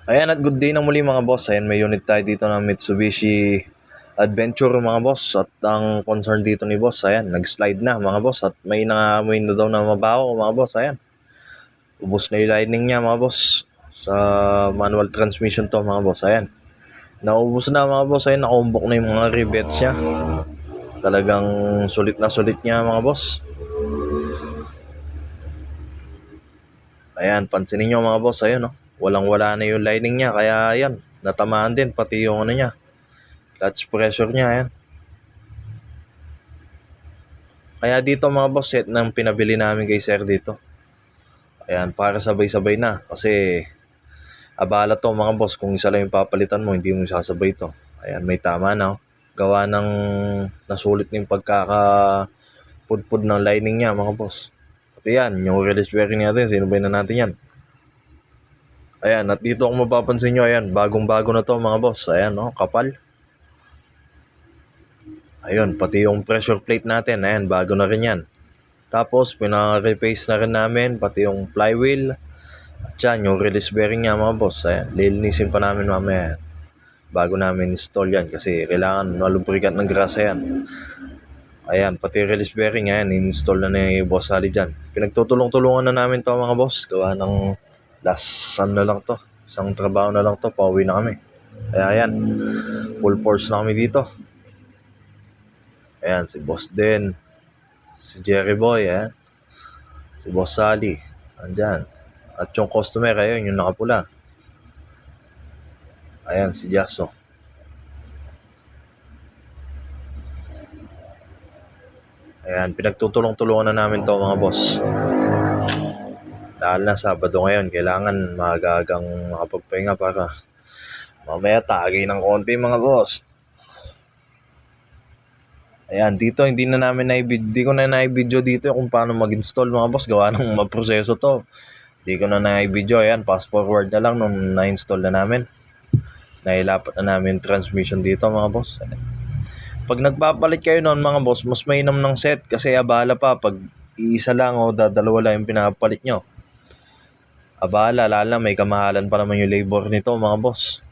Ayan at good day na muli mga boss. Ayan, may unit tayo dito ng Mitsubishi Adventure mga boss. At ang concern dito ni boss, ayan, nag-slide na mga boss. At may nangamoy na daw na mabaho mga boss. Ayan, ubos na yung lining niya mga boss. Sa manual transmission to mga boss. Ayan, naubos na mga boss. Ayan, nakaumbok na yung mga rivets niya. Talagang sulit na sulit niya mga boss. Ayan, pansinin nyo mga boss. Ayan, no? Walang-wala na yung lining niya. Kaya ayan, natamaan din pati yung ano niya, clutch pressure niya. Ayan. Kaya dito mga boss, set ng pinabili namin kay sir dito. Ayan, para sabay-sabay na. Kasi abala to mga boss, kung isa lang yung papalitan mo, hindi mo sasabay to. Ayan, may tama na. Oh. Gawa ng nasulit ng pagkakapudpud ng lining niya mga boss. At yan, yung release bearing natin, sinubay na natin yan. Ayan, at dito kung mapapansin nyo, ayan, bagong-bago na to mga boss. Ayan, no, kapal. Ayun, pati yung pressure plate natin, ayan, bago na rin yan. Tapos, pinaka-replace na rin namin, pati yung flywheel. At yan, yung release bearing niya mga boss. Ayan, lilinisin pa namin mamaya. Bago namin install yan kasi kailangan malubricant ng grasa yan. Ayan, pati release bearing, ayan, install na ni Boss Ali dyan. Pinagtutulong-tulungan na namin to mga boss. Gawa ng last na lang to. Isang trabaho na lang to, pauwi na kami. Kaya ayan, full force na kami dito. Ayan, si Boss Den, si Jerry Boy, si Boss Sally, andyan. At yung customer, ayun, yung nakapula. Ayan, si Jaso. Ayan, pinagtutulong-tulungan na namin to mga boss. Dahil na Sabado ngayon, kailangan magagang makapagpahinga para mamaya tagay ng konti mga boss. Ayan, dito hindi ko na na-video dito kung paano mag-install mga boss. Gawa ng maproseso to. Hindi ko na na-video. Ayan, fast forward na lang nung na-install na namin. Nailapat na namin transmission dito mga boss. Pag nagpapalit kayo noon mga boss, mas mainam ng set kasi abala pa pag iisa lang o dalawa lang yung pinapalit nyo. Abala, lalo may kamahalan pa naman yung labor nito mga boss.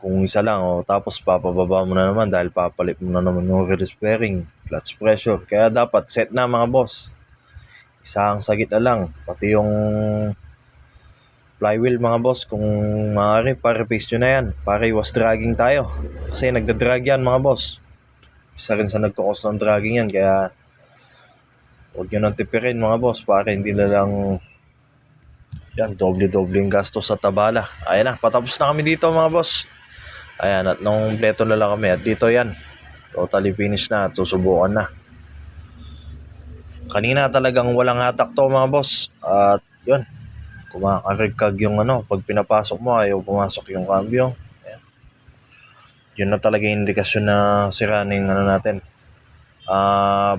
Kung isa lang tapos papababa mo na naman dahil papalit mo na naman yung release bearing, clutch pressure. Kaya dapat set na mga boss. Isang sagit na lang, pati yung flywheel mga boss, kung maaari pa-replace nyo na yan para iwas dragging tayo. Kasi nagda-drag yan mga boss. Isa rin sa nagkakos ng dragging yan, kaya huwag nyo nang tipirin mga boss para hindi na lang yan, doble-doble yung gastos sa tabala. Ayan na, patapos na kami dito mga boss. Ayan, at nung pleto na lang kami. At dito yan, totally finished na at susubukan na. Kanina talagang walang hatak to mga boss. At yun, kumakarigkag yung pag pinapasok mo ayaw pumasok yung cambio. Ayan. Yun na talaga yung indikasyon na sira na yung natin.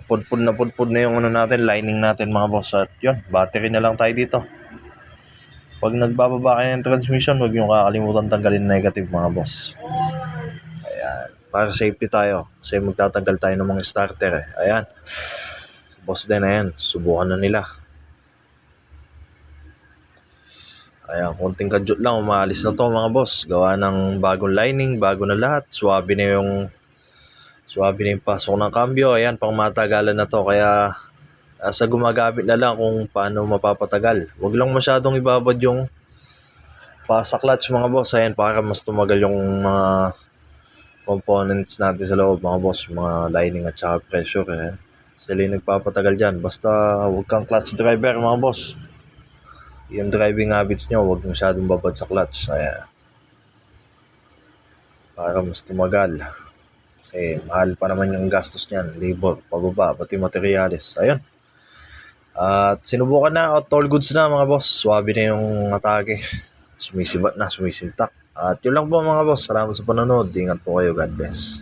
Pudpud na yung natin, lining natin mga boss. At yun, battery na lang tayo dito. Pag nagbababa kayo ng transmission, huwag yung kakalimutan tanggalin negative mga boss. Ayan, para safety tayo. Kasi magtatanggal tayo ng mga starter Ayan, boss din, ayan, subukan na nila. Ayan, konting kadyot lang, umaalis na to mga boss. Gawa ng bagong lining, bago na lahat. Swabe na yung pasok ng cambio. Ayan, pang matagalan na to. Kaya sa gumagamit na lang kung paano mapapatagal. Huwag lang masyadong ibabad yung pasa clutch mga boss. Ayan, para mas tumagal yung mga components natin sa loob mga boss. Mga lining at saka pressure. Ayan. Sila yung nagpapatagal dyan. Basta huwag kang clutch driver mga boss. Yung driving habits nyo, huwag masyadong babad sa clutch. Ayan. Para mas tumagal. Kasi mahal pa naman yung gastos niyan. Labor, pababa, pati materials. Ayun. At sinubukan na, all goods na mga boss. Swabe na yung atake. Sumisibat na, sumisintak. At yun lang po mga boss. Salamat sa panonood. Ingat po kayo. God bless.